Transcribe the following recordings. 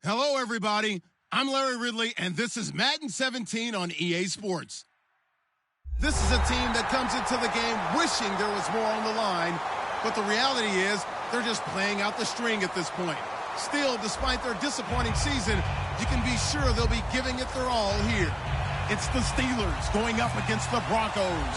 Hello, everybody. I'm Larry Ridley, and this is Madden 17 on EA Sports. This is a team that comes into the game wishing there was more on the line, but the reality is they're just playing out the string at this point. Still, despite their disappointing season, you can be sure they'll be giving it their all here. It's the Steelers going up against the Broncos.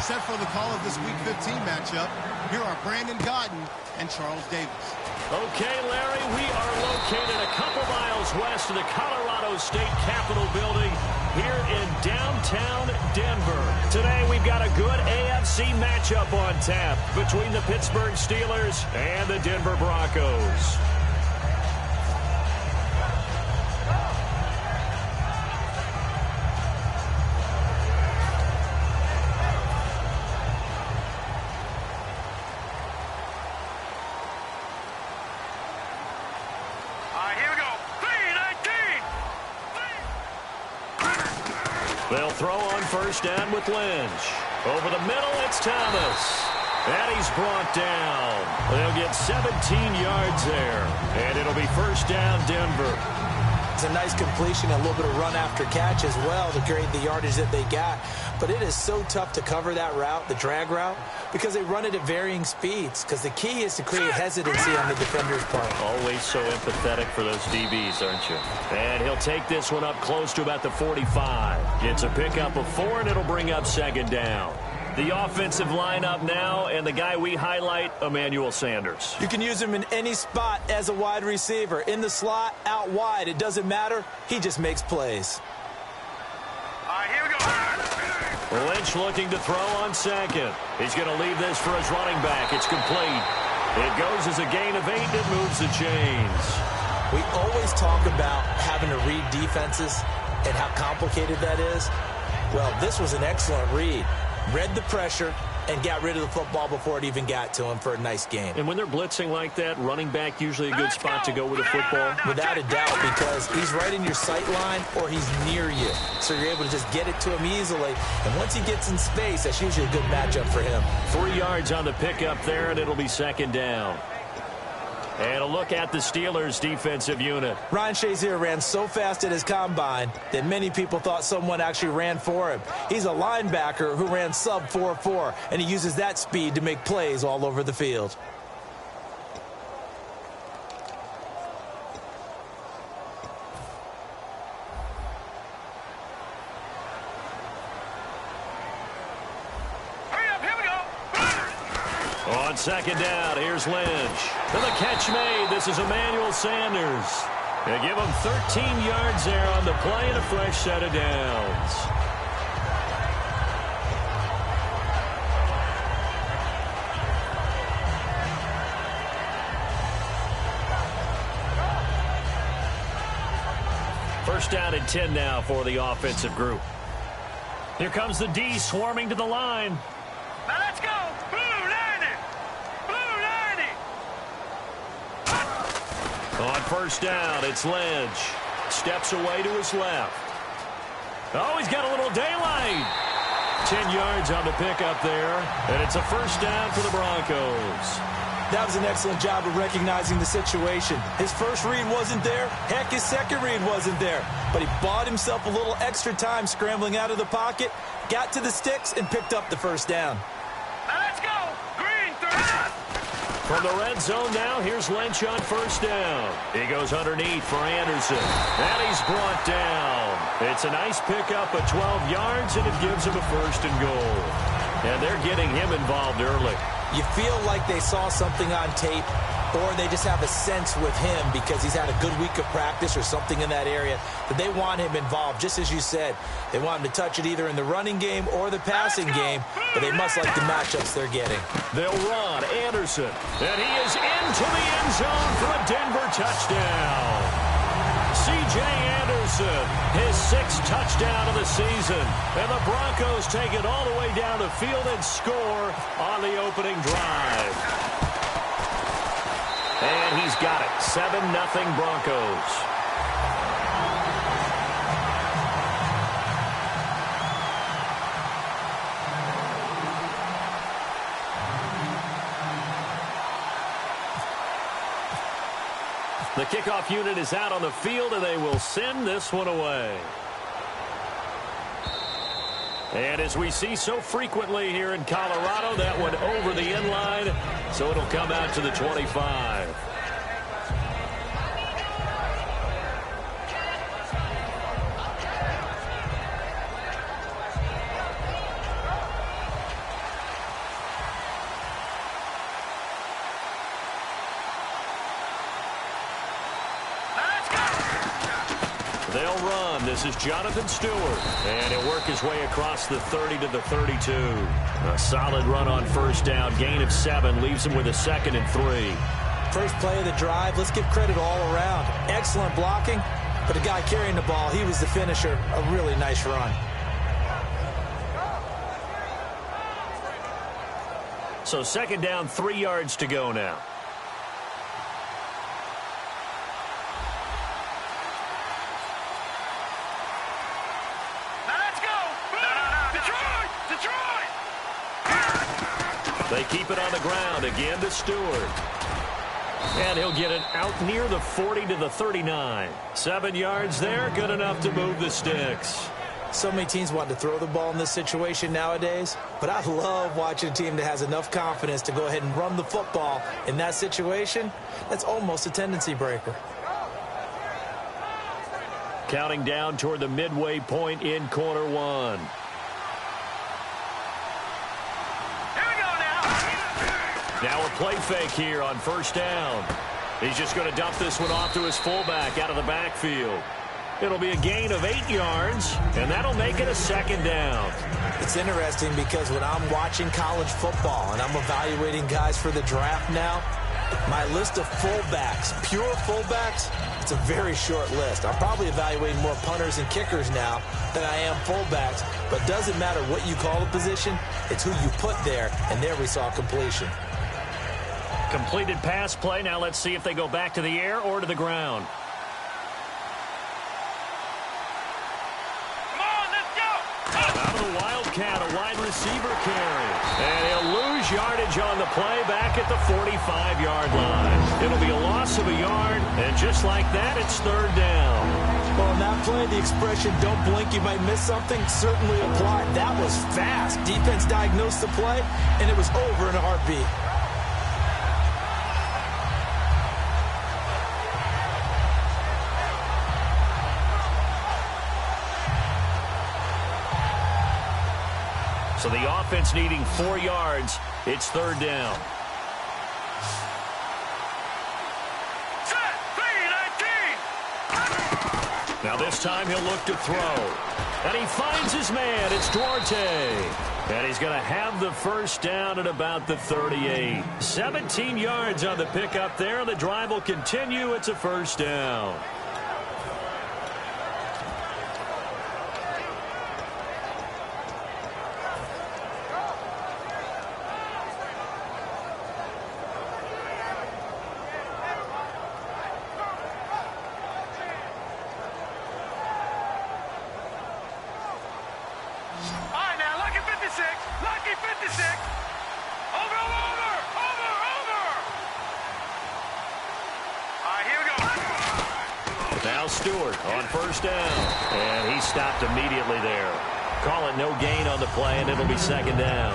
Set for the call of this Week 15 matchup, here are Brandon Godden and Charles Davis. Okay, Larry, we are located a couple miles west of the Colorado State Capitol building here in downtown Denver. Today, we've got a good AFC matchup on tap between the Pittsburgh Steelers and the Denver Broncos. They'll throw on first down with Lynch. Over the middle, it's Thomas. And he's brought down. They'll get 17 yards there. And it'll be first down, Denver. It's a nice completion, a little bit of run after catch as well to create the yardage that they got. But it is so tough to cover that route, the drag route, because they run it at varying speeds. Because the key is to create hesitancy on the defender's part. Always so empathetic for those DBs, aren't you? And he'll take this one up close to about the 45. It's a pickup of 4, and it'll bring up second down. The offensive lineup now, and the guy we highlight, Emmanuel Sanders. You can use him in any spot as a wide receiver. In the slot, out wide, it doesn't matter. He just makes plays. All right, here we go. Lynch looking to throw on second. He's going to leave this for his running back. It's complete. It goes as a gain of 8, and it moves the chains. We always talk about having to read defenses and how complicated that is. Well, this was an excellent read. Read the pressure and got rid of the football before it even got to him for a nice game. And when they're blitzing like that, running back usually a good spot to go with the football? Without a doubt, because he's right in your sight line or he's near you. So you're able to just get it to him easily. And once he gets in space, that's usually a good matchup for him. 3 yards on the pickup there, and it'll be second down. And a look at the Steelers' defensive unit. Ryan Shazier ran so fast at his combine that many people thought someone actually ran for him. He's a linebacker who ran sub 4.4, and he uses that speed to make plays all over the field. On second down, here's Lynch. And the catch made. This is Emmanuel Sanders. They give him 13 yards there on the play and a fresh set of downs. First down and 10 now for the offensive group. Here comes the D swarming to the line. Now let's go. On first down, it's Lynch. Steps away to his left. Oh, he's got a little daylight. 10 yards on the pickup there, and it's a first down for the Broncos. That was an excellent job of recognizing the situation. His first read wasn't there. Heck, his second read wasn't there. But he bought himself a little extra time scrambling out of the pocket, got to the sticks, and picked up the first down. Now let's go. Green, 3. From the red zone now, here's Lynch on first down. He goes underneath for Anderson. And he's brought down. It's a nice pickup of 12 yards, and it gives him a first and goal. And they're getting him involved early. You feel like they saw something on tape, or they just have a sense with him because he's had a good week of practice or something in that area that they want him involved. Just as you said, they want him to touch it either in the running game or the passing game, but they must like the matchups they're getting. They'll run Anderson, and he is into the end zone for a Denver touchdown. C.J. Anderson, his 6th touchdown of the season, and the Broncos take it all the way down the field and score on the opening drive. And he's got it. 7-0 Broncos. The kickoff unit is out on the field, and they will send this one away. And as we see so frequently here in Colorado, that one over the end line, so it'll come out to the 25. They'll run. This is Jonathan Stewart. And he'll work his way across the 30 to the 32. A solid run on first down. Gain of 7 leaves him with a 2nd and 3. First play of the drive. Let's give credit all around. Excellent blocking. But the guy carrying the ball, he was the finisher. A really nice run. So 2nd down, 3 yards to go now. They keep it on the ground again to Stewart. And he'll get it out near the 40 to the 39. 7 yards there, good enough to move the sticks. So many teams want to throw the ball in this situation nowadays, but I love watching a team that has enough confidence to go ahead and run the football in that situation. That's almost a tendency breaker. Counting down toward the midway point in quarter 1. Now a play fake here on first down. He's just going to dump this one off to his fullback out of the backfield. It'll be a gain of 8 yards, and that'll make it a 2nd down. It's interesting because when I'm watching college football and I'm evaluating guys for the draft now, my list of fullbacks, pure fullbacks, it's a very short list. I'm probably evaluating more punters and kickers now than I am fullbacks, but it doesn't matter what you call the position, it's who you put there, and there we saw completion. Completed pass play. Now let's see if they go back to the air or to the ground. Come on, let's go! Out of the Wildcat, a wide receiver carry. And he'll lose yardage on the play back at the 45-yard line. It'll be a loss of a yard, and just like that, it's 3rd down. Well, in that play, the expression, don't blink, you might miss something, certainly applied. That was fast. Defense diagnosed the play, and it was over in a heartbeat. So the offense needing 4 yards. It's 3rd down. Set, 3-19. Now this time he'll look to throw. And he finds his man. It's Duarte. And he's going to have the first down at about the 38. 17 yards on the pickup there. The drive will continue. It's a 1st down. Now Stewart on first down. And he stopped immediately there. Call it no gain on the play, and it'll be 2nd down.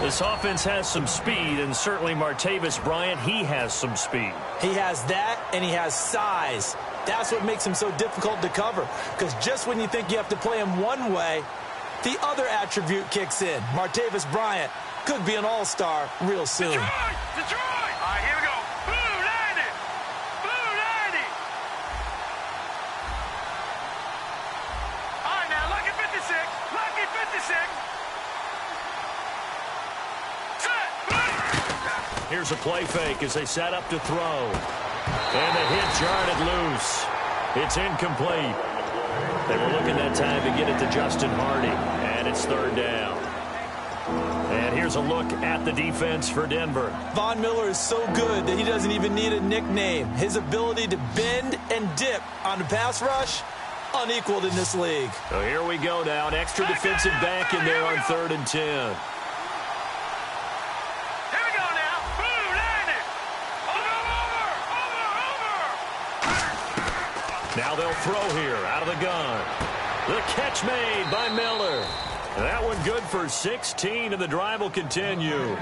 This offense has some speed, and certainly Martavis Bryant, he has some speed. He has that, and he has size. That's what makes him so difficult to cover. Because just when you think you have to play him one way, the other attribute kicks in. Martavis Bryant could be an all-star real soon. Detroit! All right, here we go. Blue 90! Blue 90! All right, now, lucky 56. Lucky 56. Set! Here's a play fake as they set up to throw. And the hit jarred loose. It's incomplete. They were looking that time to get it to Justin Hardy. And it's 3rd down. And here's a look at the defense for Denver. Von Miller is so good that he doesn't even need a nickname. His ability to bend and dip on the pass rush, unequaled in this league. So here we go now. An extra defensive back in there on 3rd and 10. Here we go now. Blue 90. Over, over, over, over. Now they'll throw here out of the gun. The catch made by Miller. That one good for 16, and the drive will continue.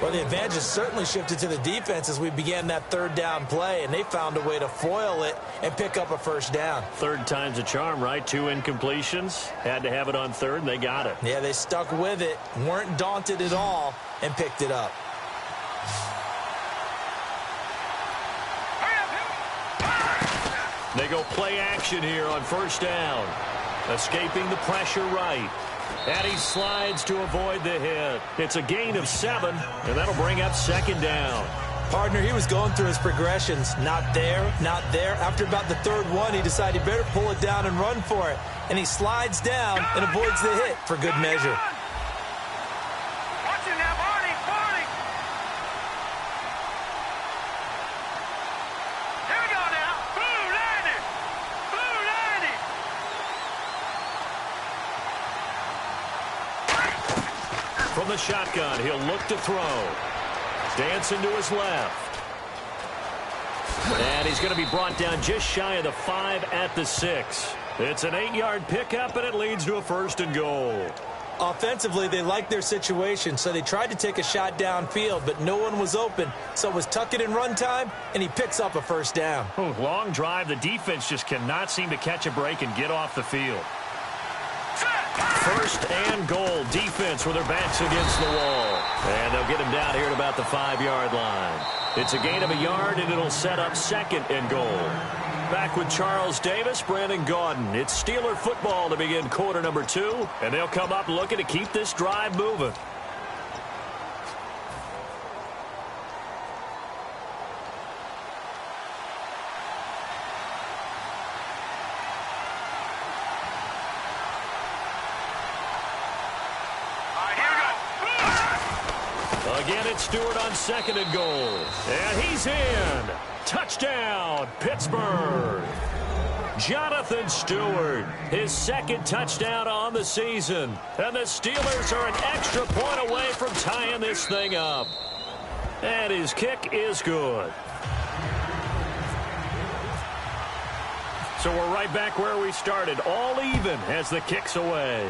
Well, the advantage has certainly shifted to the defense as we began that third down play, and they found a way to foil it and pick up a first down. Third time's a charm, right? 2 incompletions. Had to have it on third, and they got it. Yeah, they stuck with it, weren't daunted at all, and picked it up. They go play action here on first down. Escaping the pressure right. And he slides to avoid the hit. It's a gain of 7, and that'll bring up second down. Partner, he was going through his progressions. Not there, not there. After about the third one, he decided he better pull it down and run for it. And he slides down and avoids the hit for good measure. Watch it now, Barney, Barney. Here we go now. Blue landing. Blue landing. From the shotgun, he'll look to throw. Dancing to his left. And he's going to be brought down just shy of the 5 at the 6. It's an 8-yard pickup, and it leads to a 1st and goal. Offensively, they liked their situation, so they tried to take a shot downfield, but no one was open. So it was tuck it in run time, and he picks up a first down. Long drive. The defense just cannot seem to catch a break and get off the field. 1st and goal. Defense with their backs against the wall. And they'll get him down here at about the 5-yard line. It's a gain of a yard, and it'll set up 2nd and goal. Back with Charles Davis, Brandon Gaudin. It's Steeler football to begin quarter number 2, and they'll come up looking to keep this drive moving. Again, it's Stewart on 2nd and goal. And he's in. Touchdown, Pittsburgh. Jonathan Stewart, his 2nd touchdown on the season. And the Steelers are an extra point away from tying this thing up. And his kick is good. So we're right back where we started. All even as the kick's away.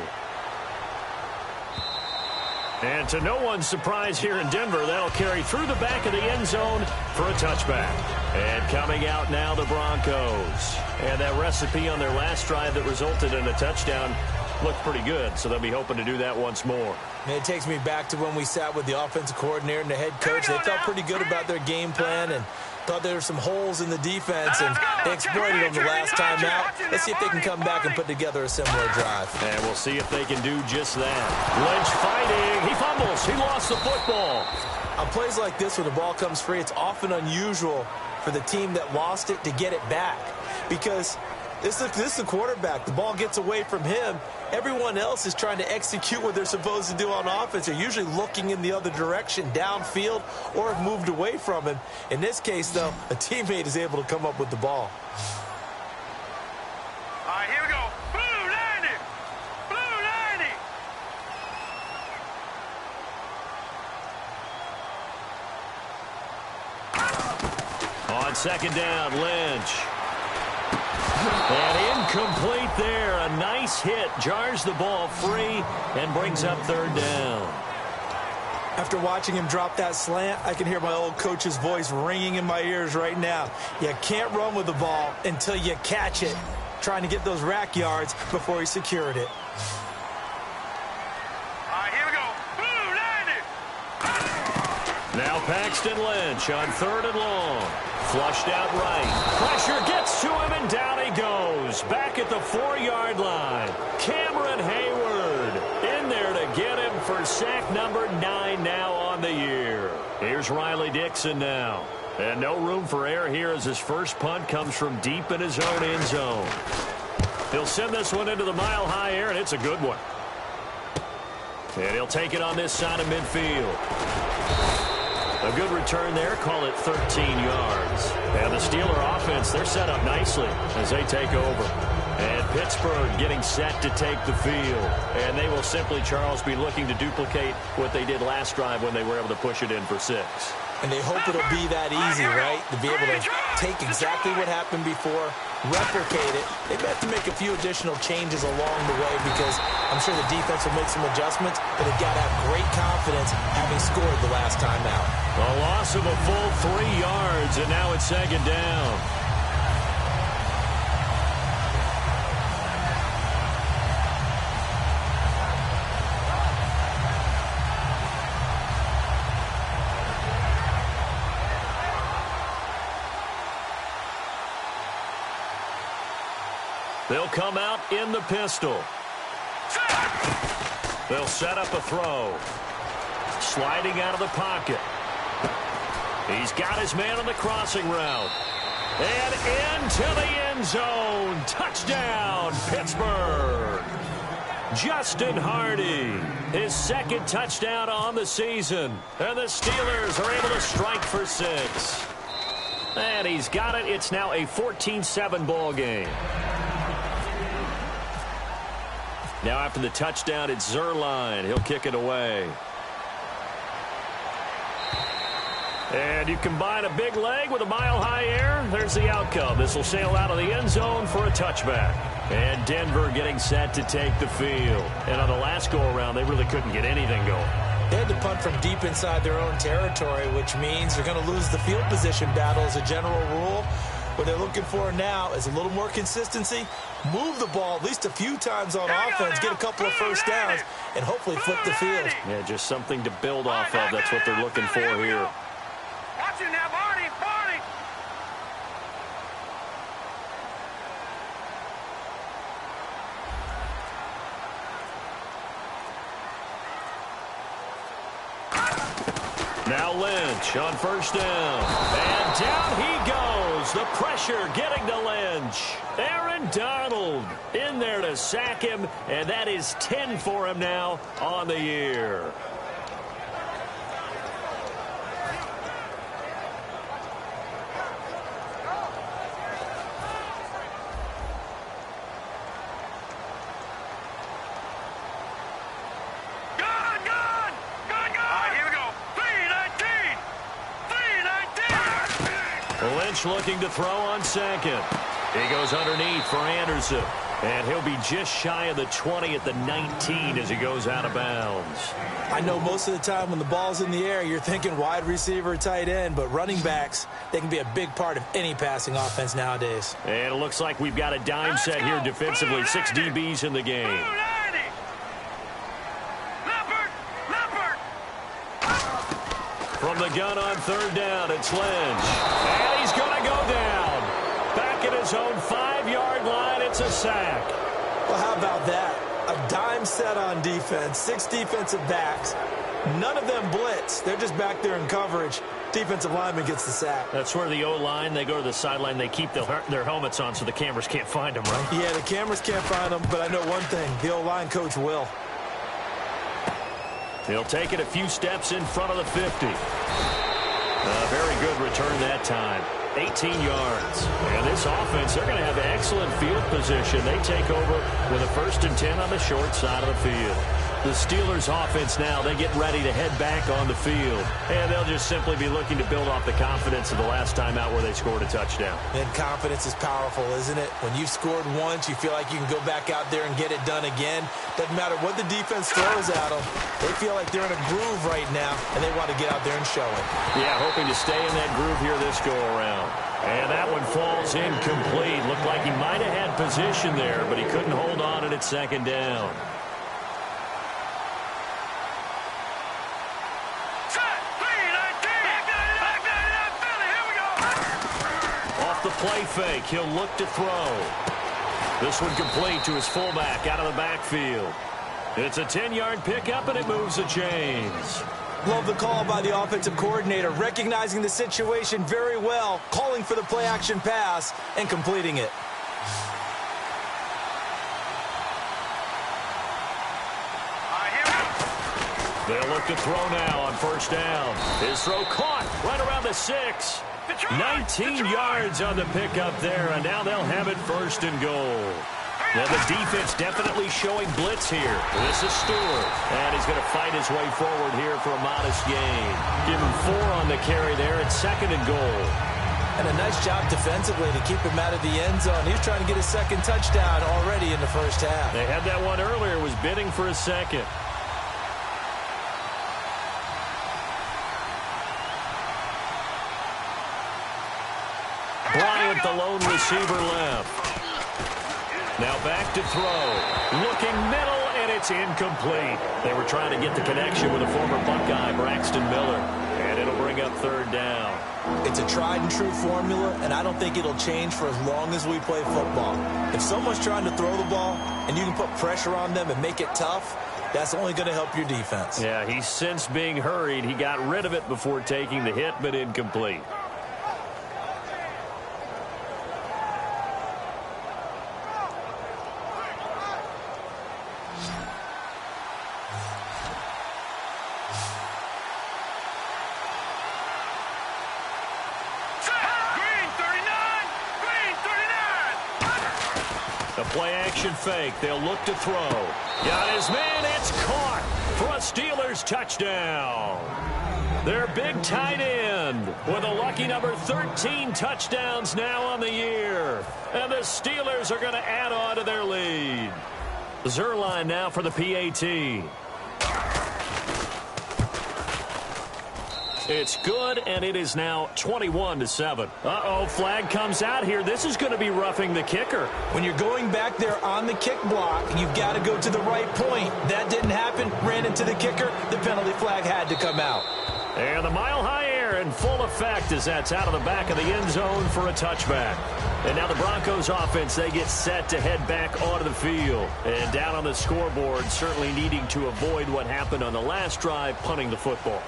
And to no one's surprise here in Denver, that'll carry through the back of the end zone for a touchback. And coming out now, the Broncos. And that recipe on their last drive that resulted in a touchdown looked pretty good, so they'll be hoping to do that once more. And it takes me back to when we sat with the offensive coordinator and the head coach. They felt pretty good about their game plan and thought there were some holes in the defense, and they exploited them the last time out. Let's see if they can come back and put together a similar drive. And we'll see if they can do just that. Lynch fighting. He fumbles. He lost the football. On plays like this where the ball comes free, it's often unusual for the team that lost it to get it back, because this is the quarterback. The ball gets away from him. Everyone else is trying to execute what they're supposed to do on offense. They're usually looking in the other direction, downfield, or have moved away from him. In this case, though, a teammate is able to come up with the ball. All right, here we go. Blue landing. Blue landing. On 2nd down, Lynch. And incomplete there. A nice hit. Jars the ball free and brings up 3rd down. After watching him drop that slant, I can hear my old coach's voice ringing in my ears right now. You can't run with the ball until you catch it. Trying to get those rack yards before he secured it. All right, here we go. Blue landing. Now Paxton Lynch on 3rd and long. Flushed out right. Pressure gets to him, and down he goes. Back at the 4-yard line. Cameron Hayward in there to get him for sack number 9 now on the year. Here's Riley Dixon now. And no room for error here as his first punt comes from deep in his own end zone. He'll send this one into the mile-high air, and it's a good one. And he'll take it on this side of midfield. A good return there. Call it 13 yards. And the Steeler offense, they're set up nicely as they take over. And Pittsburgh getting set to take the field. And they will simply, Charles, be looking to duplicate what they did last drive when they were able to push it in for 6. And they hope it'll be that easy, right? To be able to take exactly what happened before, replicate it. They may have to make a few additional changes along the way because I'm sure the defense will make some adjustments, but they've got to have great confidence having scored the last time out. A loss of a full 3 yards, and now it's second down. They'll come out in the pistol. They'll set up a throw. Sliding out of the pocket. He's got his man on the crossing route. And into the end zone. Touchdown, Pittsburgh. Justin Hardy, his second touchdown on the season. And the Steelers are able to strike for 6. And he's got it. It's now a 14-7 ball game. Now after the touchdown, it's Zerline. He'll kick it away. And you combine a big leg with a mile-high air, there's the outcome. This will sail out of the end zone for a touchback. And Denver getting set to take the field. And on the last go-around, they really couldn't get anything going. They had to punt from deep inside their own territory, which means they're going to lose the field position battle as a general rule. What they're looking for now is a little more consistency, move the ball at least a few times on offense, get a couple of first downs, and hopefully flip the field. Yeah, just something to build off of. That's what they're looking for here. Watch it now, Barney, Barney. Now Lynch on first down. And down he goes. The pressure getting to Lynch. Aaron Donald in there to sack him. And that is 10 for him now on the year. Lynch looking to throw on second. He goes underneath for Anderson. And he'll be just shy of the 20 at the 19 as he goes out of bounds. I know most of the time when the ball's in the air, you're thinking wide receiver, tight end, but running backs, they can be a big part of any passing offense nowadays. And it looks like we've got a dime set here defensively. 6 DBs in the game. From the gun on third down, it's Lynch. And he's going to go down. Back at his own 5-yard line, it's a sack. Well, how about that? A dime set on defense, 6 defensive backs. None of them blitz. They're just back there in coverage. Defensive lineman gets the sack. That's where the O-line, they go to the sideline, they keep their helmets on so the cameras can't find them, right? Yeah, the cameras can't find them, but I know one thing. The O-line coach will. He'll take it a few steps in front of the 50. A very good return that time. 18 yards. And this offense, they're going to have excellent field position. They take over with a 1st and 10 on the short side of the field. The Steelers offense now, they get ready to head back on the field. And they'll just simply be looking to build off the confidence of the last time out where they scored a touchdown. And confidence is powerful, isn't it? When you've scored once, you feel like you can go back out there and get it done again. Doesn't matter what the defense throws at them. They feel like they're in a groove right now, and they want to get out there and show it. Yeah, hoping to stay in that groove here this go-around. And that one falls incomplete. Looked like he might have had position there, but he couldn't hold on at second down. Off the play fake, he'll look to throw. This one complete to his fullback out of the backfield. It's a 10-yard pickup, and it moves the chains. Love the call by the offensive coordinator, recognizing the situation very well, calling for the play-action pass, and completing it. They'll look to throw now on first down. His throw caught right around the 6. 19 yards on the pickup there, and now they'll have it 1st and goal. Now the defense definitely showing blitz here. This is Stewart. And he's going to fight his way forward here for a modest gain. Give him 4 on the carry there at 2nd and goal. And a nice job defensively to keep him out of the end zone. He was trying to get his 2nd touchdown already in the first half. They had that one earlier, was bidding for a 2nd. Bryant, the lone receiver left. Now back to throw. Looking middle, and it's incomplete. They were trying to get the connection with a former Buckeye, Braxton Miller. And it'll bring up 3rd down. It's a tried-and-true formula, and I don't think it'll change for as long as we play football. If someone's trying to throw the ball, and you can put pressure on them and make it tough, that's only going to help your defense. Yeah, he's since being hurried. He got rid of it before taking the hit, but incomplete. Play-action fake. They'll look to throw. Got his man. It's caught for a Steelers touchdown. Their big tight end with a lucky number 13 touchdowns now on the year. And the Steelers are going to add on to their lead. Zerline now for the PAT. It's good, and it is now 21-7. Uh-oh, flag comes out here. This is going to be roughing the kicker. When you're going back there on the kick block, you've got to go to the right point. That didn't happen. Ran into the kicker. The penalty flag had to come out. And the mile-high air in full effect as that's out of the back of the end zone for a touchback. And now the Broncos offense, they get set to head back onto the field. And down on the scoreboard, certainly needing to avoid what happened on the last drive, punting the football.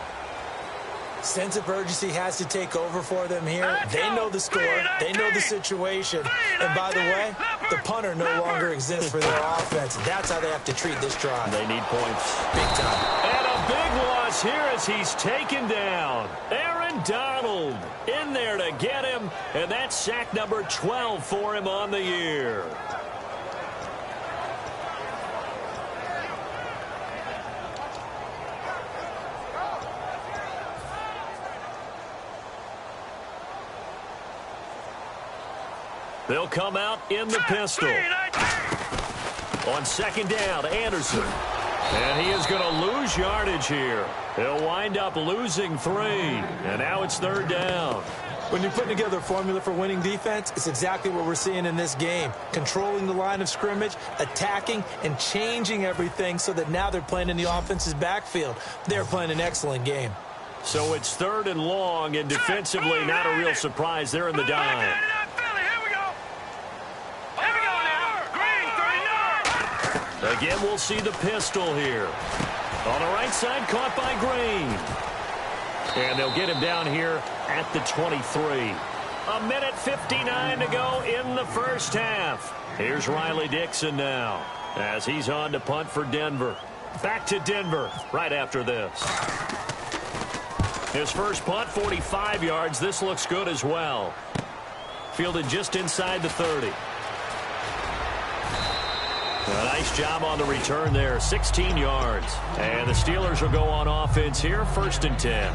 Sense of urgency has to take over for them here. They know the score. They know the situation. And by the way, the punter no longer exists for their offense. That's how they have to treat this drive. They need points. Big time. And a big loss here as he's taken down. Aaron Donald in there to get him. And that's sack number 12 for him on the year. They'll come out in the pistol. On 2nd down, Anderson. And he is going to lose yardage here. He'll wind up losing 3. And now it's 3rd down. When you're putting together a formula for winning defense, it's exactly what we're seeing in this game. Controlling the line of scrimmage, attacking, and changing everything so that now they're playing in the offense's backfield. They're playing an excellent game. So it's 3rd and long, and defensively not a real surprise. They're in the dime. Again, we'll see the pistol here. On the right side, caught by Green. And they'll get him down here at the 23. 1:59 to go in the first half. Here's Riley Dixon now as he's on to punt for Denver. Back to Denver right after this. His first punt, 45 yards. This looks good as well. Fielded just inside the 30. A nice job on the return there, 16 yards. And the Steelers will go on offense here, 1st and 10.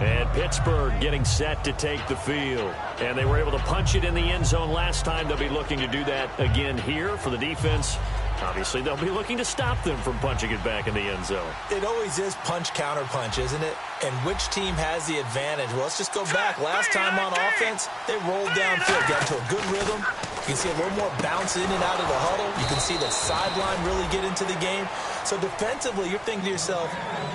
And Pittsburgh getting set to take the field. And they were able to punch it in the end zone last time. They'll be looking to do that again here for the defense. Obviously, they'll be looking to stop them from punching it back in the end zone. It always is punch-counter-punch, isn't it? And which team has the advantage? Well, let's just go back. Last time on offense, they rolled downfield, got into a good rhythm. You can see a little more bounce in and out of the huddle. You can see the sideline really get into the game. So defensively, you're thinking to yourself,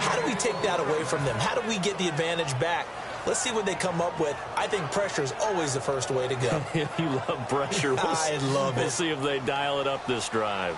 how do we take that away from them? How do we get the advantage back? Let's see what they come up with. I think pressure is always the first way to go. You love pressure. I love it. We'll see if they dial it up this drive.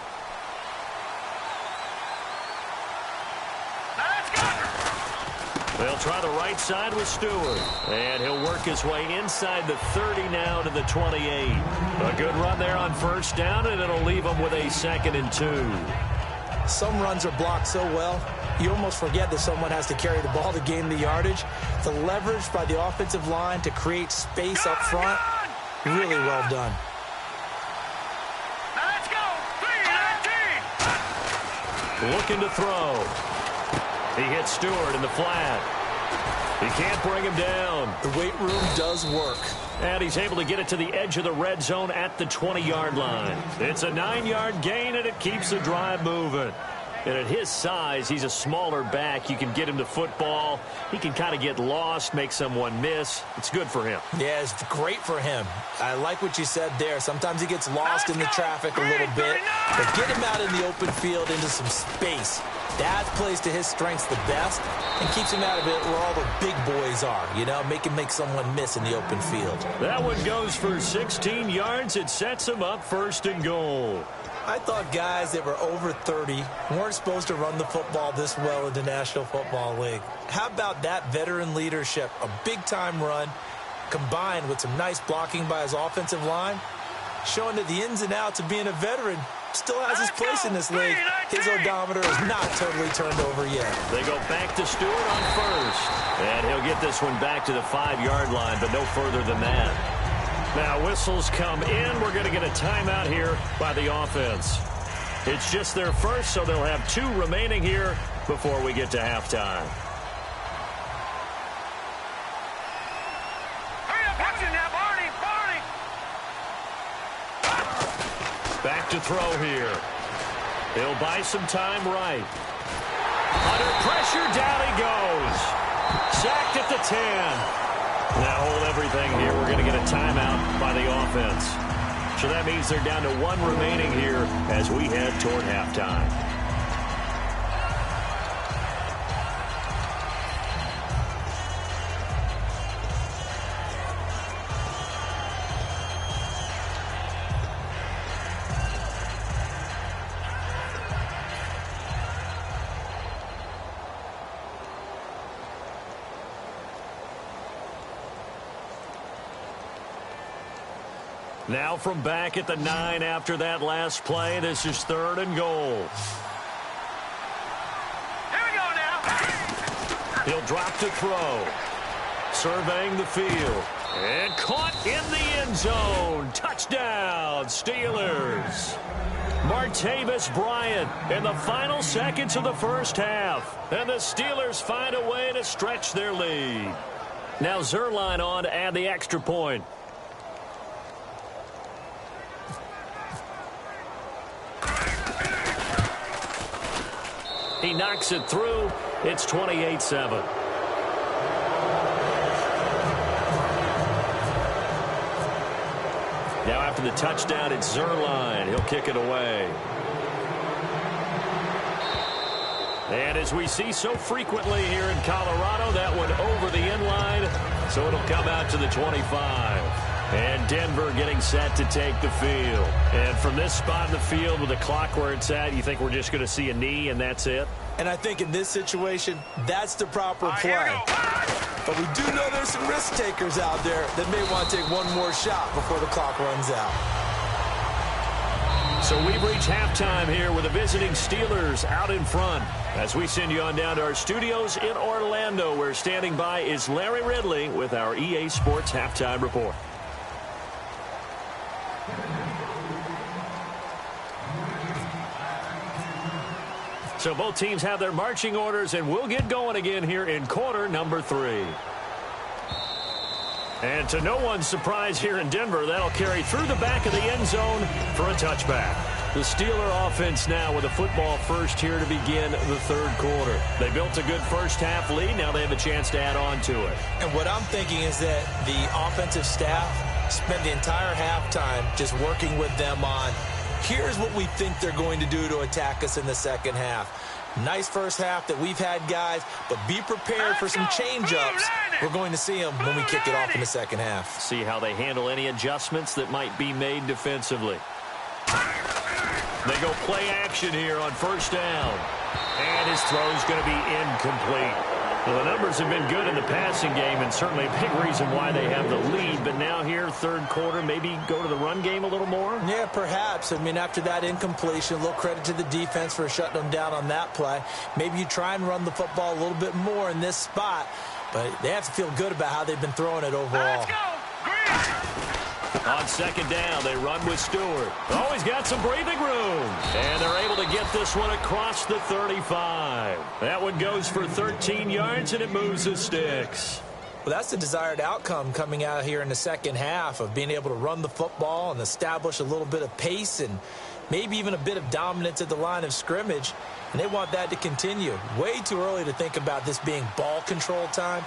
They'll try the right side with Stewart. And he'll work his way inside the 30 now to the 28. A good run there on 1st down, and it'll leave him with a 2nd and 2. Some runs are blocked so well, you almost forget that someone has to carry the ball to gain the yardage. The leverage by the offensive line to create space up front, really well done. Now let's go. Looking to throw. He hits Stewart in the flat. He can't bring him down. The weight room does work. And he's able to get it to the edge of the red zone at the 20-yard line. It's a 9-yard gain, and it keeps the drive moving. And at his size, he's a smaller back. You can get him to football. He can kind of get lost, make someone miss. It's good for him. Yeah, it's great for him. I like what you said there. Sometimes he gets lost in the traffic a little bit. But get him out in the open field into some space. That plays to his strengths the best and keeps him out of it where all the big boys are. You know, make him make someone miss in the open field. That one goes for 16 yards. It sets him up 1st and goal. I thought guys that were over 30 weren't supposed to run the football this well in the National Football League. How about that veteran leadership? A big-time run combined with some nice blocking by his offensive line, showing that the ins and outs of being a veteran still has his place in this league. His odometer is not totally turned over yet. They go back to Stewart on 1st. And he'll get this one back to the 5-yard line, but no further than that. Now whistles come in. We're going to get a timeout here by the offense. It's just their first, so they'll have 2 remaining here before we get to halftime. Hurry up, watch it now, Barney, Barney. Back to throw here. He'll buy some time right. Under pressure, down he goes. Sacked at the 10. Now hold everything here. We're going to get a timeout by the offense. So that means they're down to 1 remaining here as we head toward halftime. Now from back at the 9 after that last play, this is 3rd and goal. Here we go now. He'll drop to throw. Surveying the field. And caught in the end zone. Touchdown, Steelers. Martavis Bryant in the final seconds of the first half. And the Steelers find a way to stretch their lead. Now Zerline on to add the extra point. He knocks it through. It's 28-7. Now after the touchdown, it's Zerline. He'll kick it away. And as we see so frequently here in Colorado, that one over the end line. So it'll come out to the 25. And Denver getting set to take the field. And from this spot in the field with the clock where it's at, you think we're just going to see a knee and that's it? And I think in this situation, that's the proper play. But we do know there's some risk takers out there that may want to take one more shot before the clock runs out. So we've reached halftime here with the visiting Steelers out in front. As we send you on down to our studios in Orlando, where standing by is Larry Ridley with our EA Sports Halftime Report. So both teams have their marching orders, and we'll get going again here in quarter number 3. And to no one's surprise here in Denver, that'll carry through the back of the end zone for a touchback. The Steeler offense now with a football first here to begin the 3rd quarter. They built a good first half lead. Now they have a chance to add on to it. And what I'm thinking is that the offensive staff spent the entire halftime just working with them on, here's what we think they're going to do to attack us in the second half. Nice first half that we've had, guys, but be prepared for some change-ups. We're going to see them when we kick it off in the second half. See how they handle any adjustments that might be made defensively. They go play action here on first down. And his throw's going to be incomplete. Well, the numbers have been good in the passing game, and certainly a big reason why they have the lead. But now here, 3rd quarter, maybe go to the run game a little more? Yeah, perhaps. I mean, after that incompletion, a little credit to the defense for shutting them down on that play. Maybe you try and run the football a little bit more in this spot. But they have to feel good about how they've been throwing it overall. Let's go. Green. On second down, they run with Stewart. Oh, he's got some breathing room. And they're able to get this one across the 35. That one goes for 13 yards, and it moves the sticks. Well, that's the desired outcome coming out here in the second half of being able to run the football and establish a little bit of pace and maybe even a bit of dominance at the line of scrimmage. And they want that to continue. Way too early to think about this being ball control time.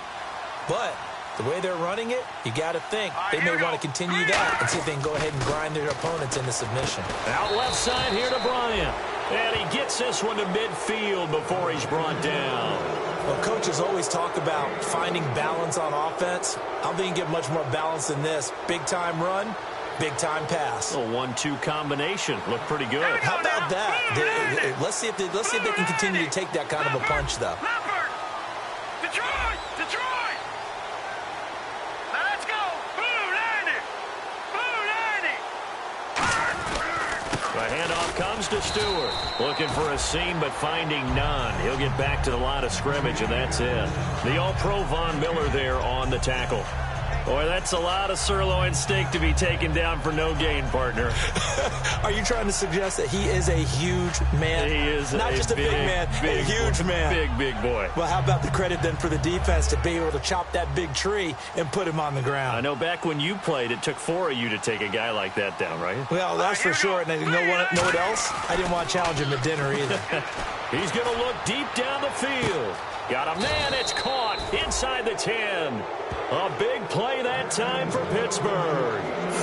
But the way they're running it, you got to think they may want to continue that and see if they can go ahead and grind their opponents into submission. Out left side here to Bryant. And he gets this one to midfield before he's brought down. Well, coaches always talk about finding balance on offense. I don't think you can get much more balance than this. Big-time run, big-time pass. A 1-2 combination. Looked pretty good. How about that? Let's see if they can continue to take that kind of a punch, though. Detroit! Let's go! Blue 90! The handoff comes to Stewart. Looking for a seam, but finding none. He'll get back to the line of scrimmage, and that's it. The All-Pro Von Miller there on the tackle. Boy, that's a lot of sirloin steak to be taken down for no gain, partner. Are you trying to suggest that he is a huge man? He is not just a big man, a huge man. Big boy. Well, how about the credit then for the defense to be able to chop that big tree and put him on the ground? I know back when you played, it took 4 of you to take a guy like that down, right? Well, that's for sure. And you know what else? I didn't want to challenge him at dinner either. He's going to look deep down the field. Got a man. It's caught inside the 10. A big play that time for Pittsburgh.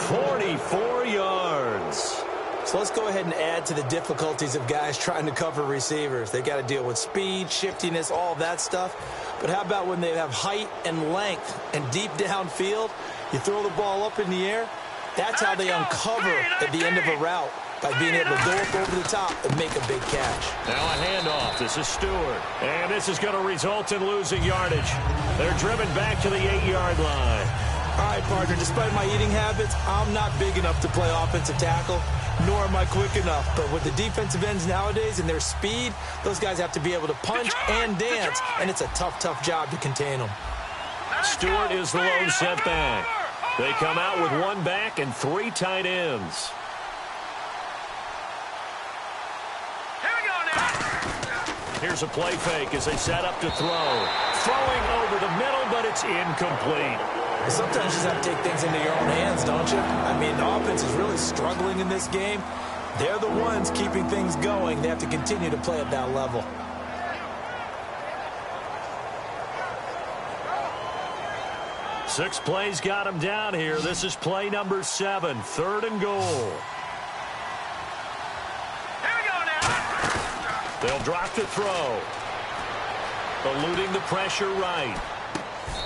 44 yards. So let's go ahead and add to the difficulties of guys trying to cover receivers. They got to deal with speed, shiftiness, all that stuff. But how about when they have height and length and deep downfield? You throw the ball up in the air. That's how they uncover at the end of a route, by being able to go up over the top and make a big catch. Now a handoff. This is Stewart. And this is going to result in losing yardage. They're driven back to the 8-yard line. All right, partner, despite my eating habits, I'm not big enough to play offensive tackle, nor am I quick enough. But with the defensive ends nowadays and their speed, those guys have to be able to punch and dance, and it's a tough job to contain them. Stewart is the lone setback. They come out with one back and 3 tight ends. Here's a play fake as they set up to throw. Throwing over the middle, but it's incomplete. Sometimes you just have to take things into your own hands, don't you? I mean, the offense is really struggling in this game. They're the ones keeping things going. They have to continue to play at that level. Six plays got him down here. This is play number 7, 3rd and goal. They'll drop to throw. Eluding the pressure right.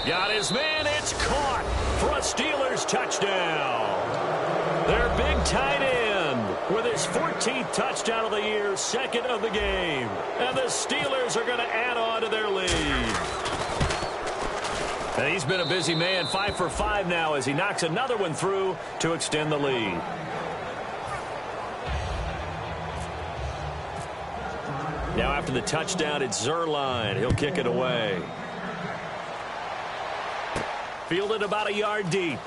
Got his man. It's caught for a Steelers touchdown. Their big tight end with his 14th touchdown of the year, 2nd of the game. And the Steelers are going to add on to their lead. And he's been a busy man, 5 for 5 now as he knocks another one through to extend the lead. Now after the touchdown, it's Zerline. He'll kick it away. Fielded about a yard deep.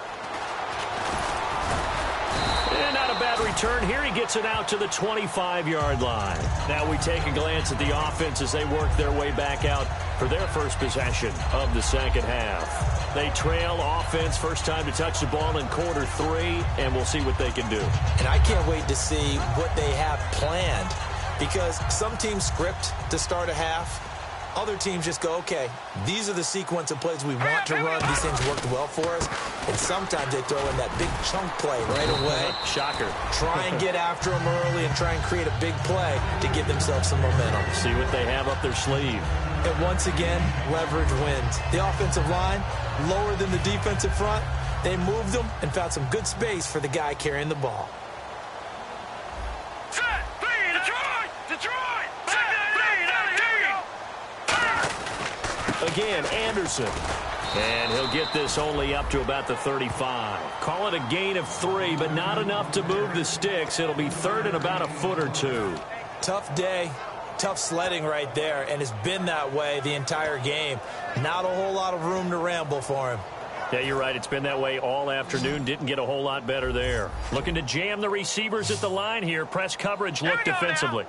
And not a bad return here. He gets it out to the 25-yard line. Now we take a glance at the offense as they work their way back out for their first possession of the second half. They trail offense, first time to touch the ball in quarter 3, and we'll see what they can do. And I can't wait to see what they have planned. Because some teams script to start a half. Other teams just go, okay, these are the sequence of plays we want to run. These things worked well for us. And sometimes they throw in that big chunk play right away. Shocker. Try and get after them early and try and create a big play to give themselves some momentum. See what they have up their sleeve. And once again, leverage wins. The offensive line, lower than the defensive front. They moved them and found some good space for the guy carrying the ball. Again, Anderson. And he'll get this only up to about the 35. Call it a gain of 3, but not enough to move the sticks. It'll be 3rd and about a foot or 2. Tough day, tough sledding right there, and it's been that way the entire game. Not a whole lot of room to ramble for him. Yeah, you're right. It's been that way all afternoon. Didn't get a whole lot better there. Looking to jam the receivers at the line here. Press coverage look defensively.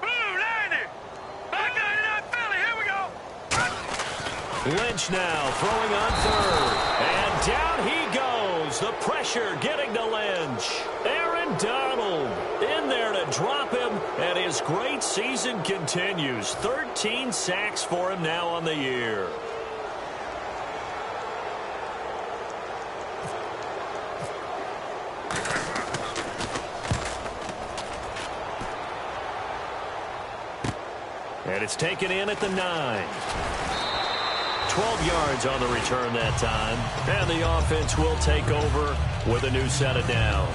Lynch now throwing on third. And down he goes. The pressure getting to Lynch. Aaron Donald in there to drop him. And his great season continues. 13 sacks for him now on the year. And it's taken in at the 9. 12 yards on the return that time. And the offense will take over with a new set of downs.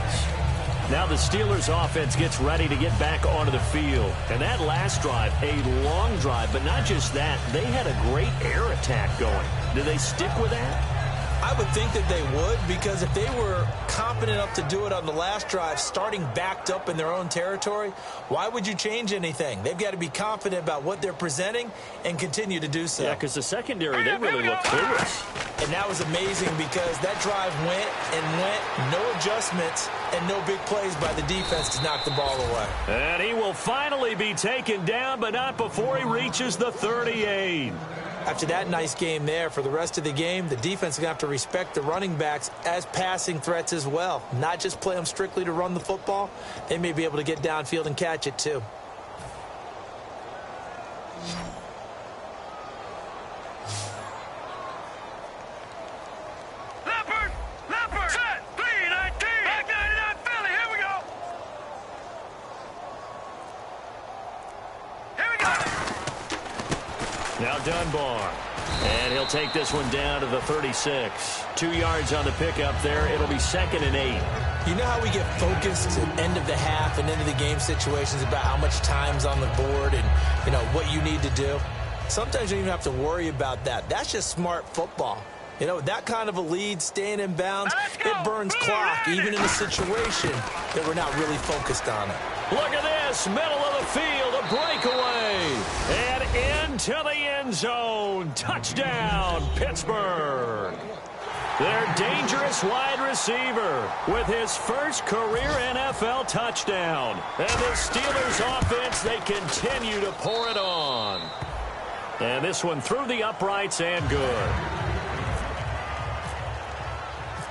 Now the Steelers offense gets ready to get back onto the field. And that last drive, a long drive, but not just that. They had a great air attack going. Do they stick with that? I would think that they would, because if they were confident enough to do it on the last drive, starting backed up in their own territory, why would you change anything? They've got to be confident about what they're presenting and continue to do so. Yeah, because the secondary, they really looked clueless. And that was amazing because that drive went and went, no adjustments and no big plays by the defense to knock the ball away. And he will finally be taken down, but not before he reaches the 38. After that nice game there, for the rest of the game, the defense is going to have to respect the running backs as passing threats as well. Not just play them strictly to run the football. They may be able to get downfield and catch it too. Leopard, set, 319, back 99 Philly, here we go. Here we go. Now Dunbar. And he'll take this one down to the 36. 2 yards on the pickup there. It'll be 2nd and 8. You know how we get focused at end of the half and end of the game situations about how much time's on the board and, you know, what you need to do? Sometimes you don't even have to worry about that. That's just smart football. You know, that kind of a lead, staying in bounds, it burns clock, even in a situation that we're not really focused on it. Look at this, middle of the field, a breakaway. And into the end zone. Touchdown, Pittsburgh. Their dangerous wide receiver with his first career NFL touchdown. And the Steelers offense, they continue to pour it on. And this one through the uprights and good.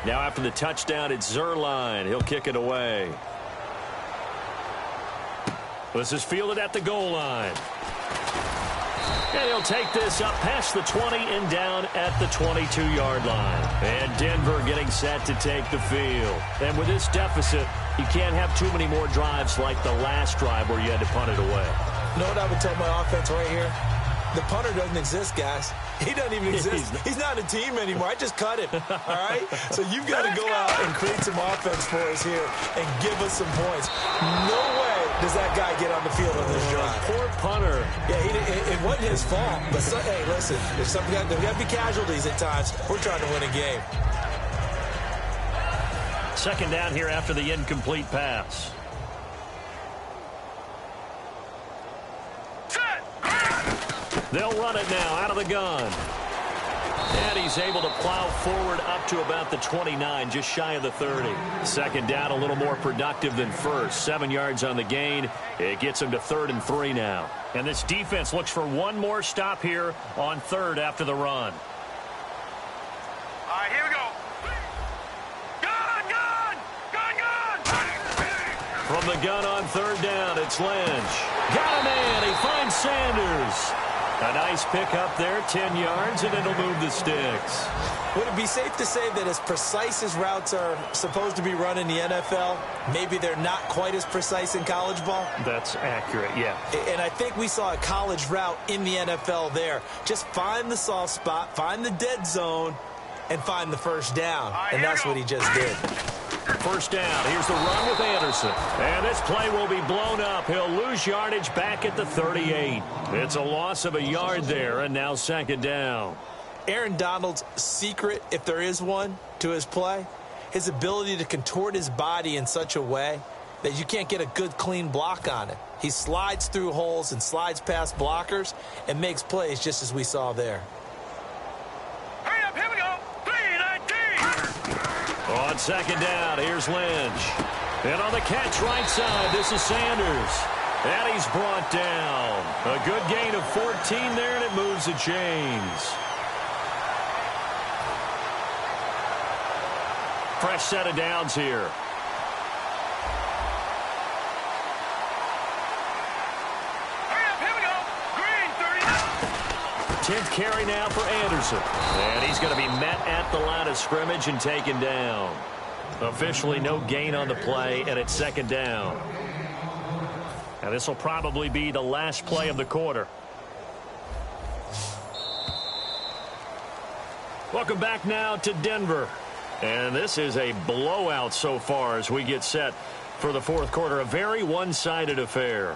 Now after the touchdown, it's Zerline. He'll kick it away. This is fielded at the goal line. And he'll take this up past the 20 and down at the 22-yard line. And Denver getting set to take the field. And with this deficit, you can't have too many more drives like the last drive where you had to punt it away. You know what I would tell my offense right here? The punter doesn't exist, guys. He doesn't even exist. He's not a team anymore. I just cut him, all right? So you've got to go out and create some offense for us here and give us some points. No way does that guy get on the field on this drive. Poor punter. Yeah, it wasn't his fault. But, hey, listen, there's got to be casualties at times. We're trying to win a game. 2nd down here after the incomplete pass. They'll run it now out of the gun. And he's able to plow forward up to about the 29, just shy of the 30. 2nd down, a little more productive than first. 7 yards on the gain. It gets him to 3rd and 3 now. And this defense looks for one more stop here on 3rd after the run. All right, here we go. From the gun on 3rd down, it's Lynch. Got a man. He finds Sanders. A nice pickup there, 10 yards, and it'll move the sticks. Would it be safe to say that as precise as routes are supposed to be run in the NFL, maybe they're not quite as precise in college ball? That's accurate, yeah. And I think we saw a college route in the NFL there. Just find the soft spot, find the dead zone, and find the 1st down. And that's what he just did. 1st down. Here's the run with Anderson. And this play will be blown up. He'll lose yardage back at the 38. It's a loss of a yard there, and now 2nd down. Aaron Donald's secret, if there is one, to his play, his ability to contort his body in such a way that you can't get a good, clean block on it. He slides through holes and slides past blockers and makes plays just as we saw there. Hurry up, here we go. 319. On second down, here's Lynch. And on the catch right side, this is Sanders. And he's brought down. A good gain of 14 there, and it moves the chains. Fresh set of downs here. Hurry up, here we go. Green, 39. 10th carry now for Anderson. And he's going to be met at the line of scrimmage and taken down. Officially no gain on the play, and it's second down. And this will probably be the last play of the quarter. Welcome back now to Denver. And this is a blowout so far as we get set for the fourth quarter. A very one-sided affair.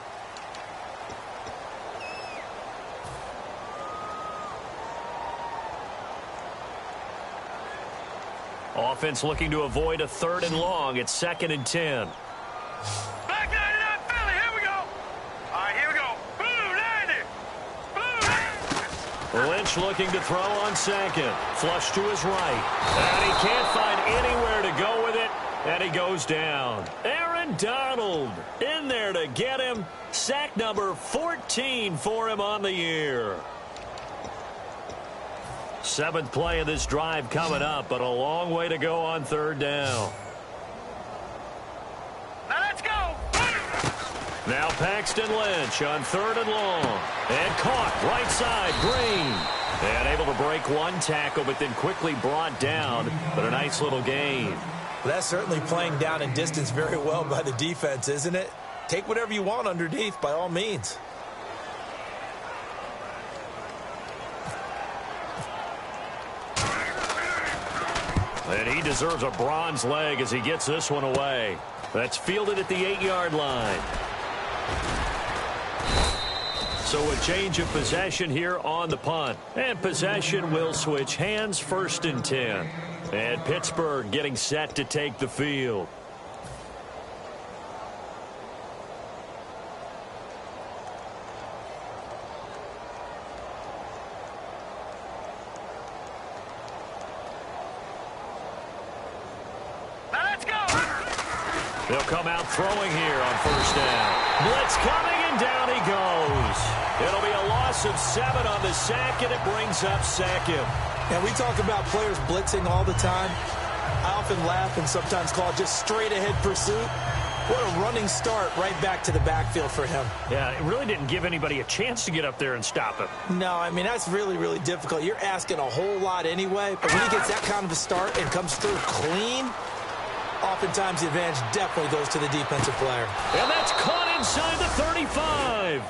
Offense looking to avoid a 3rd and long. It's 2nd and 10. Back 99 Philly, here we go. All right, here we go. Blue 90. Blue 90. Lynch looking to throw on second. Flush to his right. And he can't find anywhere to go with it. And he goes down. Aaron Donald in there to get him. Sack number 14 for him on the year. 7th play of this drive coming up, but a long way to go on 3rd down. Now let's go. Now Paxton Lynch on 3rd and long. And caught right side, Green. And able to break one tackle, but then quickly brought down. But a nice little gain. Well, that's certainly playing down and distance very well by the defense, isn't it? Take whatever you want underneath, by all means. And he deserves a bronze leg as he gets this one away. That's fielded at the 8-yard line. So a change of possession here on the punt. And possession will switch hands, 1st and 10. And Pittsburgh getting set to take the field. They'll come out throwing here on 1st down. Blitz coming, and down he goes. It'll be a loss of 7 on the sack, and it brings up 2nd. And we talk about players blitzing all the time. I often laugh and sometimes call it just straight-ahead pursuit. What a running start right back to the backfield for him. Yeah, it really didn't give anybody a chance to get up there and stop him. No, I mean, that's really, really difficult. You're asking a whole lot anyway, but when he gets that kind of a start and comes through clean, oftentimes the advantage definitely goes to the defensive player. And that's caught inside the 35.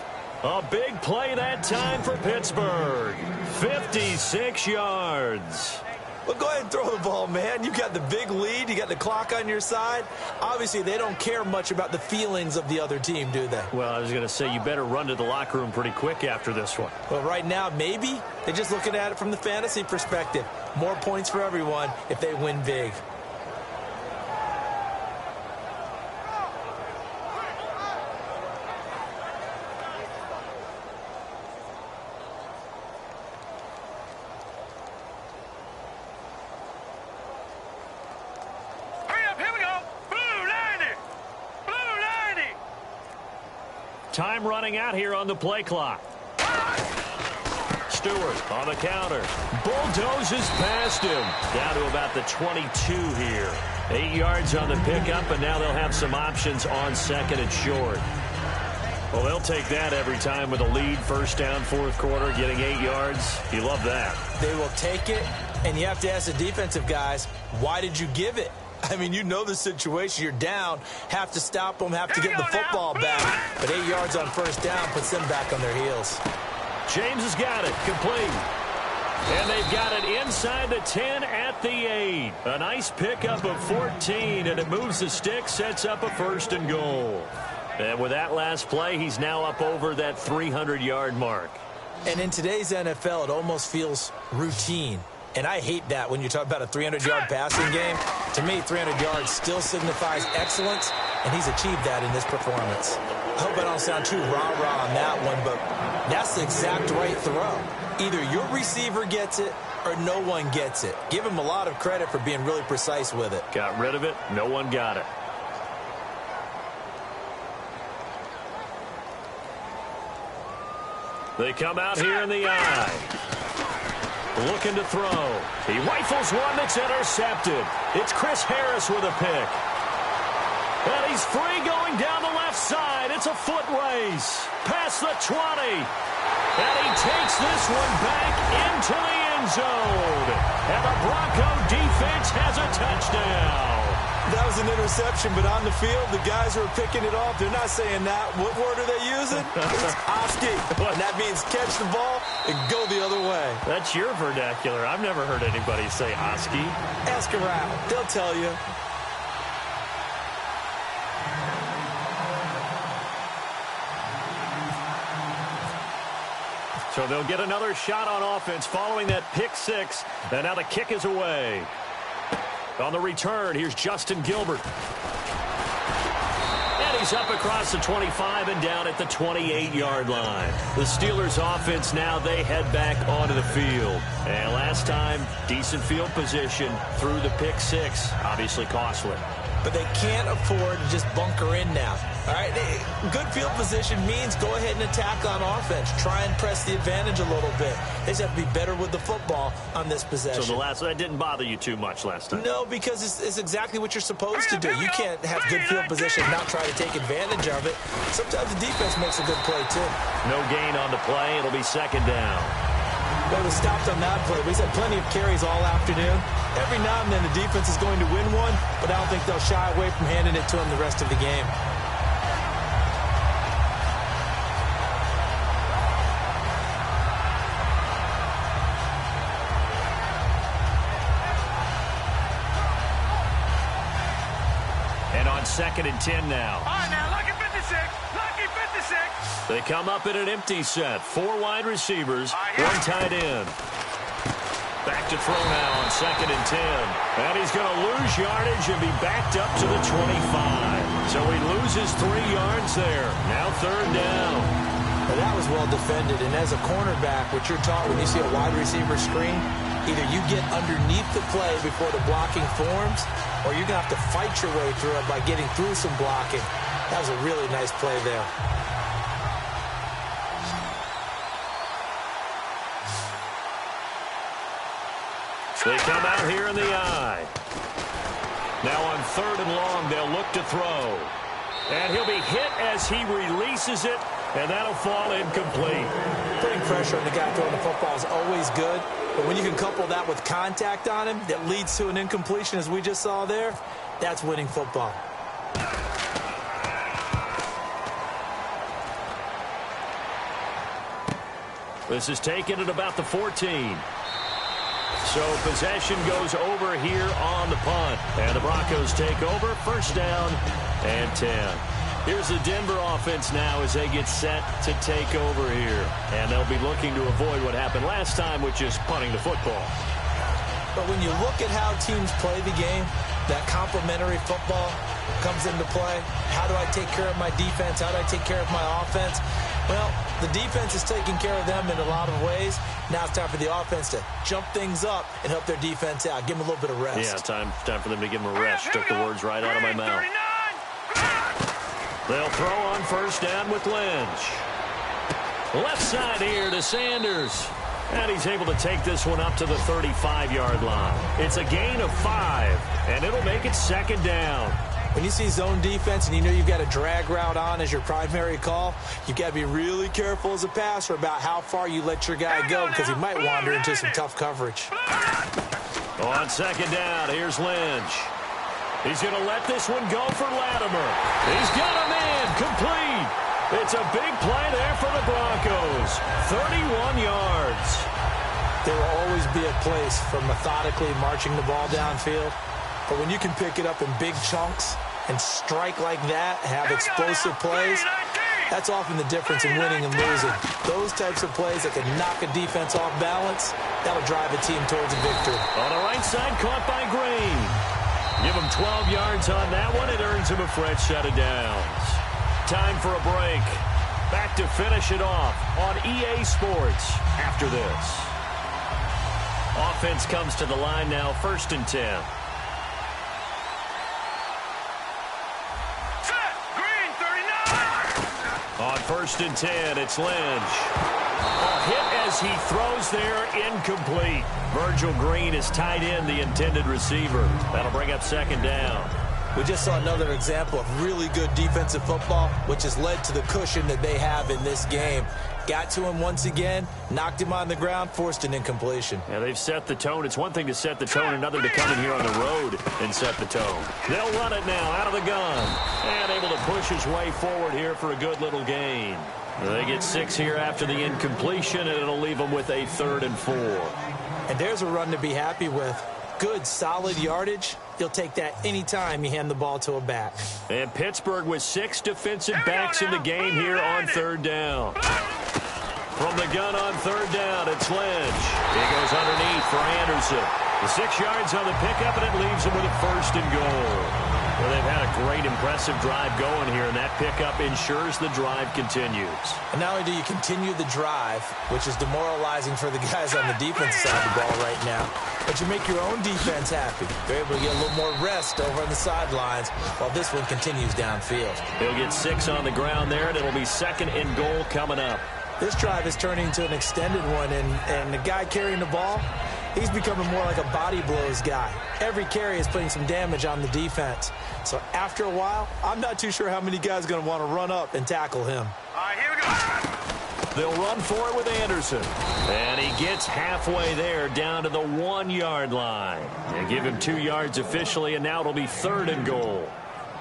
A big play that time for Pittsburgh. 56 yards. Well, go ahead and throw the ball, man. You got the big lead. You got the clock on your side. Obviously, they don't care much about the feelings of the other team, do they? Well, I was going to say you better run to the locker room pretty quick after this one. Well, right now, maybe. They're just looking at it from the fantasy perspective. More points for everyone if they win big. Time running out here on the play clock. Stewart on the counter. Bulldozes past him. Down to about the 22 here. 8 yards on the pickup, and now they'll have some options on 2nd and short. Well, they'll take that every time with a lead. 1st down, 4th quarter, getting 8 yards. You love that. They will take it, and you have to ask the defensive guys, why did you give it? I mean, you know the situation. You're down, have to stop them, have to get the football back. But 8 yards on 1st down puts them back on their heels. James has got it, complete. And they've got it inside the 10 at the 8. A nice pickup of 14, and it moves the stick, sets up a 1st and goal. And with that last play, he's now up over that 300-yard mark. And in today's NFL, it almost feels routine. And I hate that when you talk about a 300-yard passing game. To me, 300 yards still signifies excellence. and he's achieved that in this performance. I hope I don't sound too rah-rah on that one, but that's the exact right throw. Either your receiver gets it or no one gets it. Give him a lot of credit for being really precise with it. Got rid of it. No one got it. They come out here in the eye. Looking to throw. He rifles one that's intercepted. It's Chris Harris with a pick. And he's free going down the left side. It's a foot race. Past the 20. And he takes this one back into the end zone. And the Bronco defense has a touchdown. That was an interception, but on the field, the guys who are picking it off, they're not saying that. What word are they using? It's Oski. And that means catch the ball and go the other way. That's your vernacular. I've never heard anybody say Oski. Ask around. They'll tell you. So they'll get another shot on offense following that pick six. And now the kick is away. On the return, here's Justin Gilbert. And he's up across the 25 and down at the 28-yard line. The Steelers offense now, they head back onto the field. And last time, decent field position through the pick six. Obviously costly. But they can't afford to just bunker in now. All right, good field position means go ahead and attack on offense. Try and press the advantage a little bit. They just have to be better with the football on this possession. So that didn't bother you too much last time? No, because it's exactly what you're supposed to do. You can't have good field position and not try to take advantage of it. Sometimes the defense makes a good play, too. No gain on the play. It'll be second down. Well, it was stopped on that play. He's had plenty of carries all afternoon. Every now and then the defense is going to win one, but I don't think they'll shy away from handing it to him the rest of the game. And on 2nd and 10 now. All right, now, lucky 56. Lucky 56. They come up in an empty set. 4 wide receivers, 1 tight end. Back to throw now on 2nd and 10. And he's going to lose yardage and be backed up to the 25. So he loses 3 yards there. Now 3rd down. Well, that was well defended. And as a cornerback, what you're taught when you see a wide receiver screen, either you get underneath the play before the blocking forms, or you're going to have to fight your way through it by getting through some blocking. That was a really nice play there. They come out here in the eye. Now on 3rd and long, they'll look to throw. And he'll be hit as he releases it, and that'll fall incomplete. Putting pressure on the guy throwing the football is always good, but when you can couple that with contact on him that leads to an incompletion, as we just saw there, that's winning football. This is taken at about the 14. So possession goes over here on the punt. And the Broncos take over. 1st down and 10. Here's the Denver offense now as they get set to take over here. And they'll be looking to avoid what happened last time, which is punting the football. But when you look at how teams play the game, that complementary football comes into play. How do I take care of my defense? How do I take care of my offense? Well, the defense is taking care of them in a lot of ways. Now it's time for the offense to jump things up and help their defense out. Give them a little bit of rest. Yeah, time for them to give them a rest. Took the words right out of my mouth. They'll throw on 1st down with Lynch. Left side here to Sanders. And he's able to take this one up to the 35-yard line. It's a gain of 5, and it'll make it 2nd down. When you see zone defense and you know you've got a drag route on as your primary call, you've got to be really careful as a passer about how far you let your guy go because he might wander into some tough coverage. On 2nd down, here's Lynch. He's going to let this one go for Latimer. He's got him in, complete. It's a big play there for the Broncos. 31 yards. There will always be a place for methodically marching the ball downfield. But when you can pick it up in big chunks and strike like that, have explosive plays, that's often the difference in winning and losing. Those types of plays that can knock a defense off balance, that'll drive a team towards a victory. On the right side, caught by Green. Give him 12 yards on that one. It earns him a fresh set of downs. Time for a break. Back to finish it off on EA Sports after this. Offense comes to the line now, 1st and 10. Set. Green, 39. On 1st and 10, it's Lynch. A hit as he throws there, incomplete. Virgil Green is tied in, the intended receiver. That'll bring up 2nd down. We just saw another example of really good defensive football, which has led to the cushion that they have in this game. Got to him once again, knocked him on the ground, forced an incompletion. Yeah, they've set the tone. It's one thing to set the tone, another to come in here on the road and set the tone. They'll run it now out of the gun. And able to push his way forward here for a good little gain. They get 6 here after the incompletion, and it'll leave them with a 3rd and 4. And there's a run to be happy with. Good, solid yardage. He'll take that anytime you hand the ball to a back. And Pittsburgh with 6 defensive backs in the game here on 3rd down. From the gun on 3rd down, it's Lynch. He goes underneath for Anderson. The 6 yards on the pickup, and it leaves him with a 1st and goal. Well, they've had a great, impressive drive going here, and that pickup ensures the drive continues. And not only do you continue the drive, which is demoralizing for the guys on the defense side of the ball right now, but you make your own defense happy. They're able to get a little more rest over on the sidelines while this one continues downfield. He'll get 6 on the ground there, and it'll be 2nd and goal coming up. This drive is turning into an extended one, and the guy carrying the ball, he's becoming more like a body blows guy. Every carry is putting some damage on the defense. So after a while, I'm not too sure how many guys are going to want to run up and tackle him. All right, here we go. They'll run for it with Anderson. And he gets halfway there down to the 1-yard line. They give him 2 yards officially, and now it'll be 3rd and goal.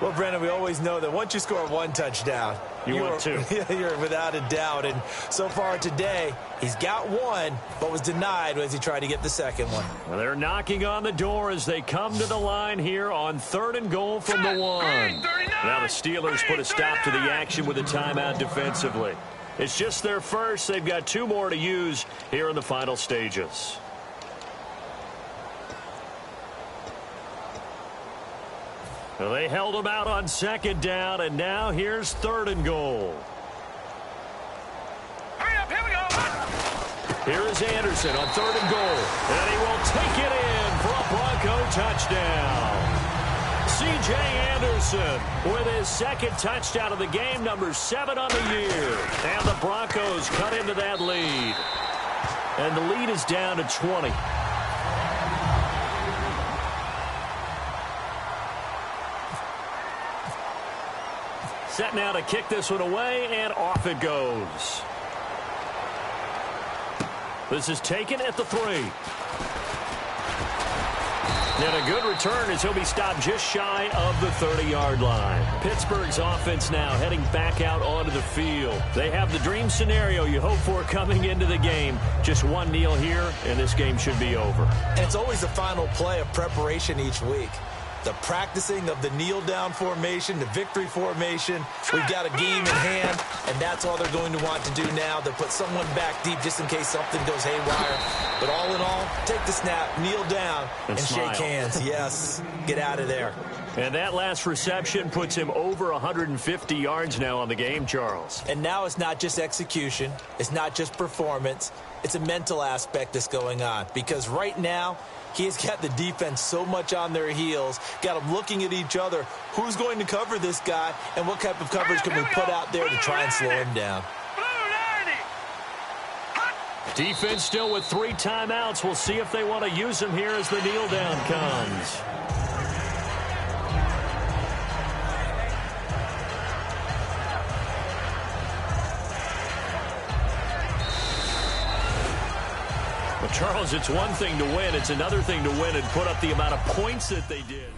Well, Brandon, we always know that once you score 1 touchdown, you're without a doubt. And so far today, he's got 1, but was denied as he tried to get the 2nd one. Well, they're knocking on the door as they come to the line here on 3rd and goal from the 1. Now the Steelers put a stop to the action with a timeout defensively. It's just their first. They've got 2 more to use here in the final stages. Well, they held him out on 2nd down, and now here's 3rd and goal. Hurry up, here we go. Here is Anderson on 3rd and goal, and he will take it in for a Bronco touchdown. C.J. Anderson with his 2nd touchdown of the game, number 7 on the year. And the Broncos cut into that lead. And the lead is down to 20. Set now to kick this one away, and off it goes. This is taken at the 3. And a good return as he'll be stopped just shy of the 30-yard line. Pittsburgh's offense now heading back out onto the field. They have the dream scenario you hope for coming into the game. Just 1 kneel here, and this game should be over. And it's always the final play of preparation each week. The practicing of the kneel-down formation, the victory formation. We've got a game in hand, and that's all they're going to want to do now. They'll put someone back deep just in case something goes haywire. But all in all, take the snap, kneel down, and shake hands. Yes, get out of there. And that last reception puts him over 150 yards now on the game, Charles. And now it's not just execution. It's not just performance. It's a mental aspect that's going on. Because right now, he's got the defense so much on their heels, got them looking at each other. Who's going to cover this guy, and what type of coverage can we put out there to try and slow him down? Defense still with 3 timeouts. We'll see if they want to use them here as the kneel down comes. Well, Charles, it's one thing to win. It's another thing to win and put up the amount of points that they did.